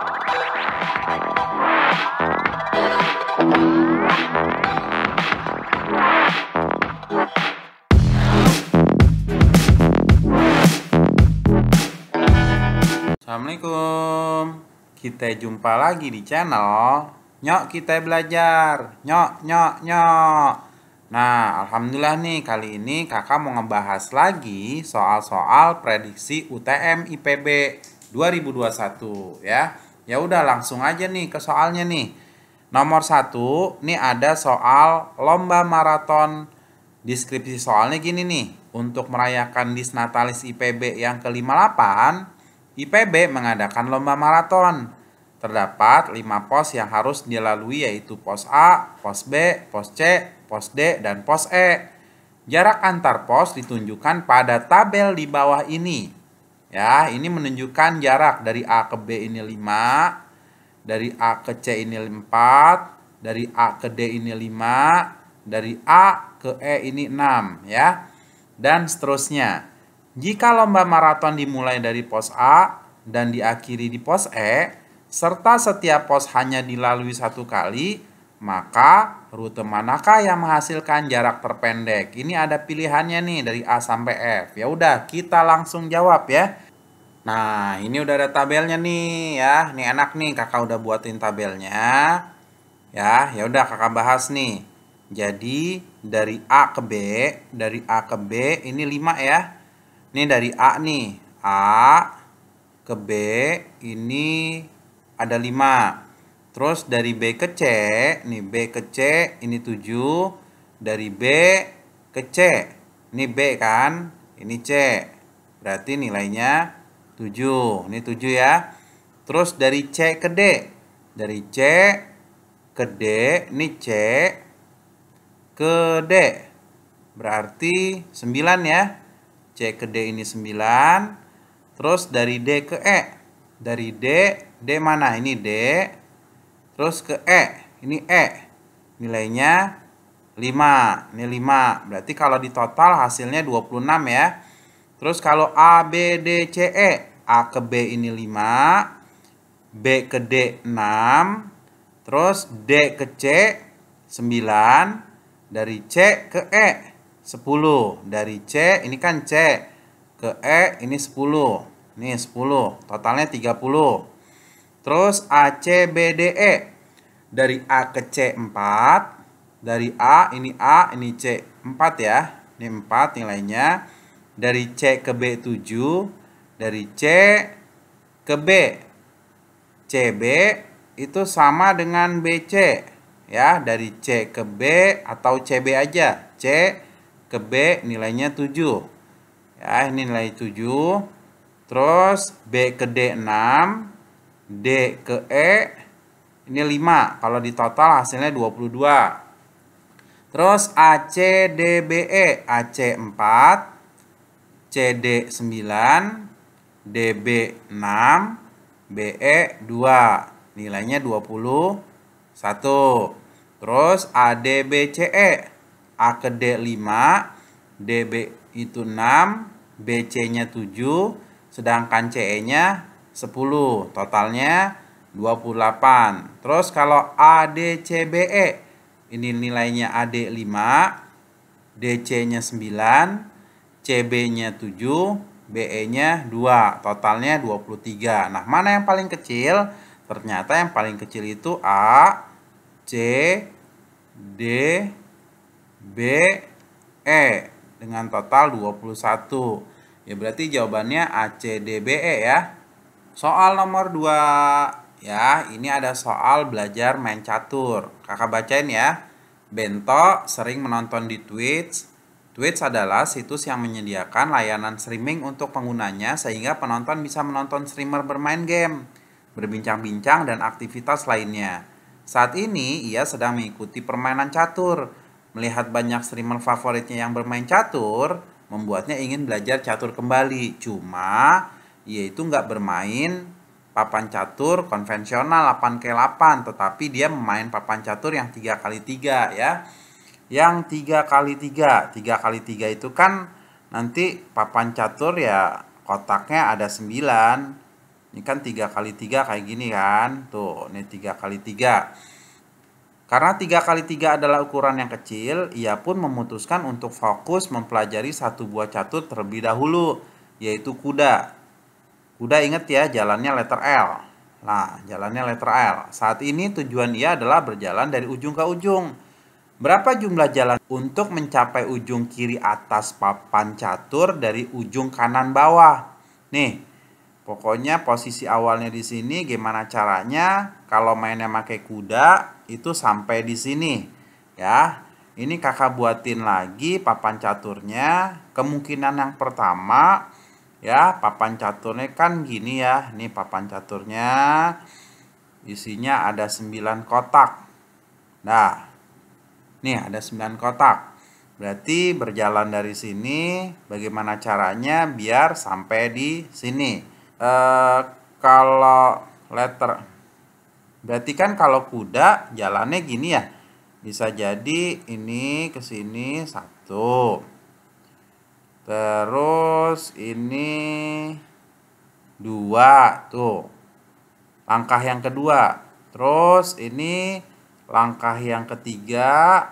Assalamualaikum. Kita jumpa lagi di channel Nyok Kita Belajar. Nyok. Nah, alhamdulillah nih kali ini kakak mau ngebahas lagi soal-soal prediksi UTM IPB 2021 ya. Ya udah langsung aja nih ke soalnya nih. Nomor 1, nih ada soal lomba maraton. Deskripsi soalnya gini nih. Untuk merayakan Disnatalis IPB yang ke-58, IPB mengadakan lomba maraton. Terdapat 5 pos yang harus dilalui, yaitu pos A, pos B, pos C, pos D, dan pos E. Jarak antar pos ditunjukkan pada tabel di bawah ini. Ya, ini menunjukkan jarak dari A ke B ini 5, dari A ke C ini 4, dari A ke D ini 5, dari A ke E ini 6 ya. Dan seterusnya. Jika lomba maraton dimulai dari pos A dan diakhiri di pos E, serta setiap pos hanya dilalui 1 kali, maka rute manakah yang menghasilkan jarak terpendek? Ini ada pilihannya nih dari A sampai F. Ya udah, kita langsung jawab ya. Nah, ini udah ada tabelnya nih ya. Ini enak nih, kakak udah buatin tabelnya. Ya udah kakak bahas nih. Jadi dari A ke B ini 5 ya. Ini dari A nih, A ke B ini ada 5. Terus dari B ke C, nih B ke C ini 7. Dari B ke C, ini B kan, ini C. Berarti nilainya 7. Ini 7 ya. Terus dari C ke D, dari C ke D, ini C ke D. Berarti 9 ya. C ke D ini 9. Terus dari D ke E. Dari D mana? Ini D. Terus ke E. Ini E. Nilainya 5. Ini 5. Berarti kalau di total hasilnya 26 ya. Terus kalau A, B, D, C, E. A ke B ini 5. B ke D 6. Terus D ke C 9. Dari C ke E 10. Dari C ini kan C ke E ini 10. Nih 10. Totalnya 30. Terus A, C, B, D, E. Dari A ke C 4. Dari A ini C 4 ya. Ini 4 nilainya. Dari C ke B 7. Dari C ke B. CB itu sama dengan BC. Ya, dari C ke B atau CB aja. C ke B nilainya 7. Ya, ini nilai 7. Terus B ke D 6. D ke E ini 5. Kalau di total hasilnya 22. Terus AC DBE, AC 4, CD 9, DB 6, BE 2. Nilainya 21. Terus ADBCE, A ke D 5, DB itu 6, BC-nya 7, sedangkan CE-nya 10. Totalnya 28. Terus kalau ADCBE, ini nilainya AD 5, DC-nya 9, CB-nya 7, BE-nya 2. Totalnya 23. Nah, mana yang paling kecil? Ternyata yang paling kecil itu A, C, D, B, E dengan total 21. Ya berarti jawabannya A, C, D, B, E ya. Soal nomor 2. Ya, ini ada soal belajar main catur. Kakak bacain ya. Bento sering menonton di Twitch. Twitch adalah situs yang menyediakan layanan streaming untuk penggunanya sehingga penonton bisa menonton streamer bermain game, berbincang-bincang, dan aktivitas lainnya. Saat ini ia sedang mengikuti permainan catur. Melihat banyak streamer favoritnya yang bermain catur, membuatnya ingin belajar catur kembali. Cuma ia itu nggak bermain papan catur konvensional 8x8, tetapi dia memain papan catur yang 3x3 ya. Yang 3x3. 3x3 itu kan nanti papan catur ya kotaknya ada 9. Ini kan 3 kali 3 kayak gini kan. Tuh, ini 3 kali 3. Karena 3 kali 3 adalah ukuran yang kecil, ia pun memutuskan untuk fokus mempelajari satu buah catur terlebih dahulu, yaitu kuda. Kuda ingat ya, jalannya letter L. Nah, jalannya letter L. Saat ini tujuan ia adalah berjalan dari ujung ke ujung. Berapa jumlah jalan untuk mencapai ujung kiri atas papan catur dari ujung kanan bawah? Nih, pokoknya posisi awalnya di sini gimana caranya kalau mainnya pakai kuda itu sampai di sini ya. Ini kakak buatin lagi papan caturnya. Kemungkinan yang pertama ya, papan caturnya kan gini ya. Ini papan caturnya isinya ada 9 kotak. Nah, nih ada 9 kotak. Berarti berjalan dari sini bagaimana caranya biar sampai di sini. Kalau letter berarti kan kalau kuda jalannya gini ya, bisa jadi ini ke sini 1, terus ini 2 tuh langkah yang kedua, terus ini langkah yang ketiga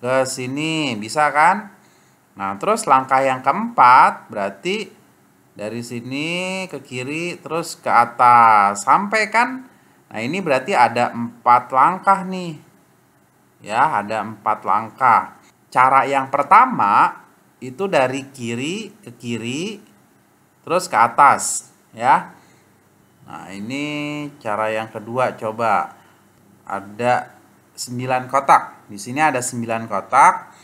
ke sini, bisa kan? Nah, terus langkah yang keempat berarti dari sini ke kiri terus ke atas sampai kan. Nah, ini berarti ada 4 langkah nih. Ya, ada 4 langkah. Cara yang pertama itu dari kiri ke kiri terus ke atas ya. Nah, ini cara yang kedua, coba. Ada 9 kotak. Di sini ada 9 kotak.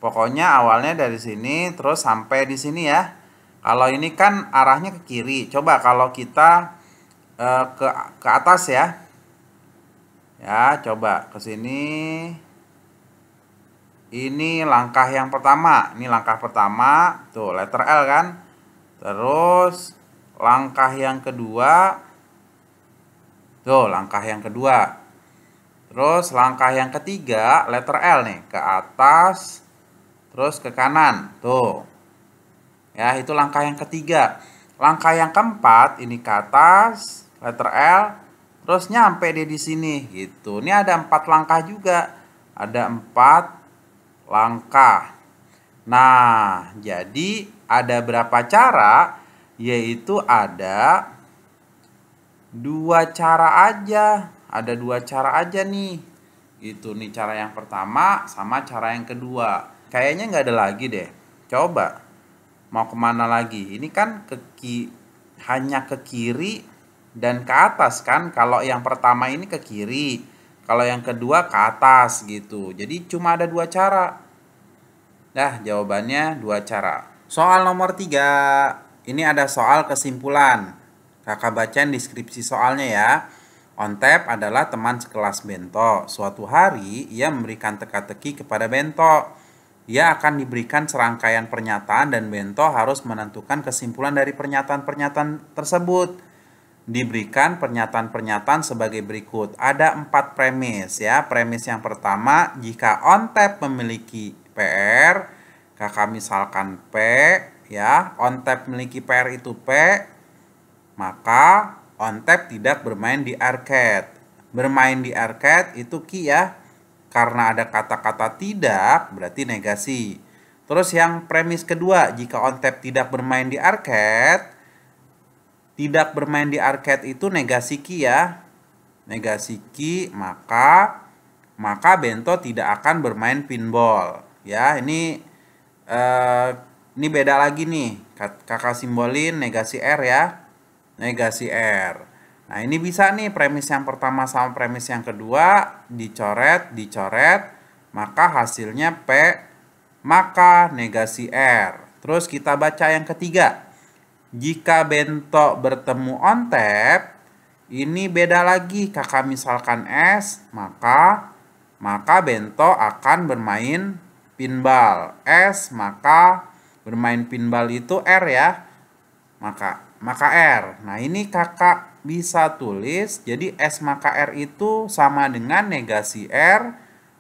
Pokoknya awalnya dari sini terus sampai di sini ya. Kalau ini kan arahnya ke kiri. Coba kalau kita ke atas ya. Ya, coba ke sini. Ini langkah yang pertama. Ini langkah pertama. Tuh, letter L kan. Terus langkah yang kedua. Tuh, langkah yang kedua. Terus langkah yang ketiga, letter L nih, ke atas. Terus ke kanan. Tuh. Ya, itu langkah yang ketiga. Langkah yang keempat ini ke atas, letter L, terus nyampe dia di sini gitu. Ini ada 4 langkah juga. Ada 4 langkah. Nah, jadi ada berapa cara? Yaitu ada 2 cara aja. Ada 2 cara aja nih. Itu nih cara yang pertama sama cara yang kedua. Kayaknya nggak ada lagi deh. Coba. Mau kemana lagi? Ini kan hanya ke kiri dan ke atas kan. Kalau yang pertama ini ke kiri, kalau yang kedua ke atas gitu. Jadi cuma ada 2 cara. Dah, jawabannya 2 cara. Soal nomor 3. Ini ada soal kesimpulan. Kakak bacain deskripsi soalnya ya. Ontep adalah teman sekelas Bento. Suatu hari ia memberikan teka-teki kepada Bento. Ia akan diberikan serangkaian pernyataan dan Bento harus menentukan kesimpulan dari pernyataan-pernyataan tersebut. Diberikan pernyataan-pernyataan sebagai berikut. Ada 4 premis ya. Premis yang pertama, jika Ontep memiliki PR, kakak misalkan P ya, Ontep memiliki PR itu P, maka Ontep tidak bermain di arcade. Bermain di arcade itu Ki ya. Karena ada kata-kata tidak, berarti negasi. Terus yang premis kedua, jika Ontep tidak bermain di arcade, tidak bermain di arcade itu negasi Ki ya. Negasi Ki, maka Bento tidak akan bermain pinball. Ya, ini beda lagi nih. Kakak simbolin negasi R ya. Negasi R. Nah, ini bisa nih premis yang pertama sama premis yang kedua dicoret, maka hasilnya P, maka negasi R. Terus kita baca yang ketiga. Jika Bento bertemu Ontep, ini beda lagi. Kakak misalkan S, maka Bento akan bermain pinball. S, maka bermain pinball itu R ya. Maka R. Nah, ini kakak bisa tulis, jadi S maka R itu sama dengan negasi R,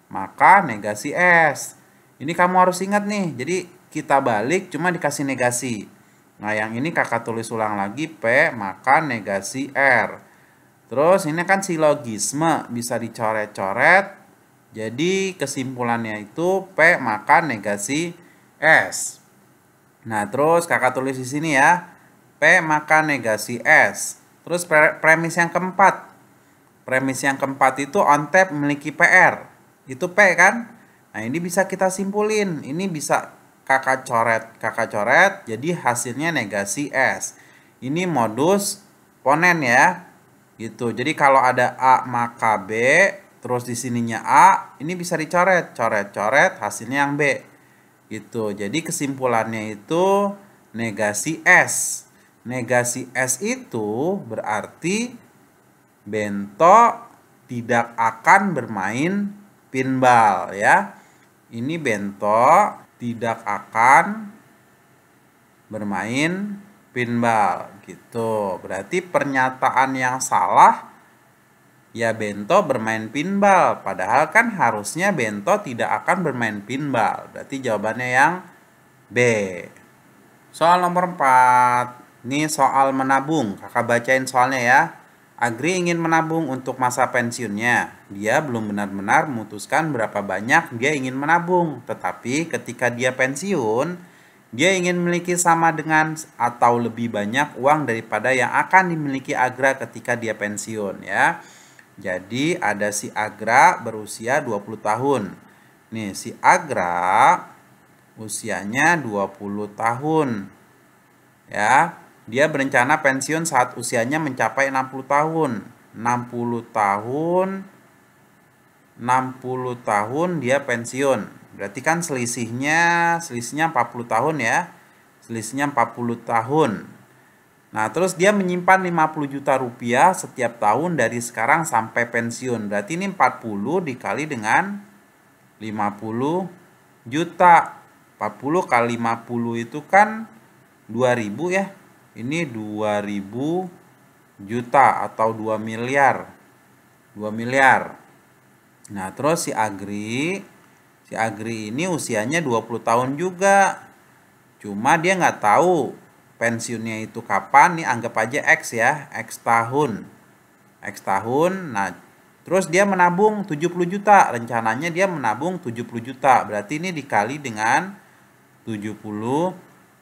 maka negasi S. Ini kamu harus ingat nih, jadi kita balik cuma dikasih negasi. Nah, yang ini kakak tulis ulang lagi, P maka negasi R. Terus ini kan silogisme, bisa dicoret-coret. Jadi kesimpulannya itu P maka negasi S. Nah, terus kakak tulis di sini ya, P maka negasi S. Terus premis yang keempat. Premis yang keempat itu ONTAP memiliki PR. Itu P kan? Nah, ini bisa kita simpulin. Ini bisa kakak coret. Jadi hasilnya negasi S. Ini modus ponen ya. Gitu. Jadi kalau ada A maka B, terus di sininya A, ini bisa dicoret. Coret, hasilnya yang B. Gitu. Jadi kesimpulannya itu negasi S. Negasi S itu berarti Bento tidak akan bermain pinball ya. Ini Bento tidak akan bermain pinball gitu. Berarti pernyataan yang salah ya, Bento bermain pinball, padahal kan harusnya Bento tidak akan bermain pinball. Berarti jawabannya yang B. Soal nomor 4. Ini soal menabung. Kakak bacain soalnya ya. Agri ingin menabung untuk masa pensiunnya. Dia belum benar-benar memutuskan berapa banyak dia ingin menabung. Tetapi ketika dia pensiun, dia ingin memiliki sama dengan atau lebih banyak uang daripada yang akan dimiliki Agra ketika dia pensiun ya. Jadi ada si Agra berusia 20 tahun. Nih, si Agra usianya 20 tahun. Ya, dia berencana pensiun saat usianya mencapai 60 tahun. 60 tahun dia pensiun. Berarti kan selisihnya 40 tahun ya. Selisihnya 40 tahun. Nah, terus dia menyimpan 50 juta rupiah setiap tahun dari sekarang sampai pensiun. Berarti ini 40 dikali dengan 50 juta. 40 kali 50 itu kan 2000 ya. Ini 2000 juta atau 2 miliar. 2 miliar. Nah, terus si Agri ini usianya 20 tahun juga. Cuma dia nggak tahu pensiunnya itu kapan. Nih anggap aja X ya, X tahun. Nah, terus dia menabung 70 juta. Rencananya dia menabung 70 juta. Berarti ini dikali dengan 70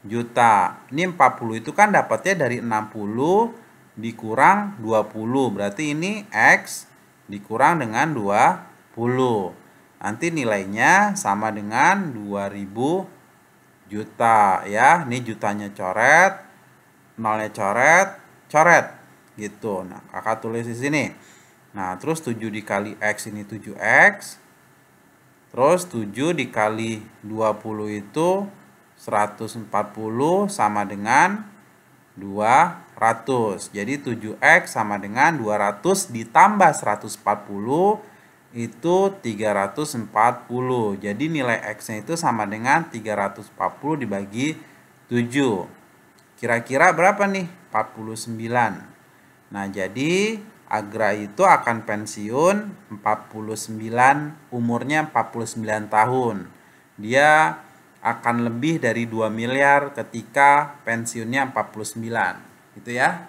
juta. Ini 40 itu kan dapatnya dari 60 dikurang 20. Berarti ini X dikurang dengan 20. Nanti nilainya sama dengan 2000 juta ya. Ini jutanya coret, nolnya coret gitu. Nah, kakak tulis di sini. Nah, terus 7 dikali X ini 7X. Terus 7 dikali 20 itu 140 sama dengan 200. Jadi 7X sama dengan 200 ditambah 140 itu 340. Jadi nilai X-nya itu sama dengan 340 dibagi 7. Kira-kira berapa nih? 49. Nah, jadi Agra itu akan pensiun 49, umurnya 49 tahun. Dia akan lebih dari 2 miliar ketika pensiunnya 49. Gitu ya.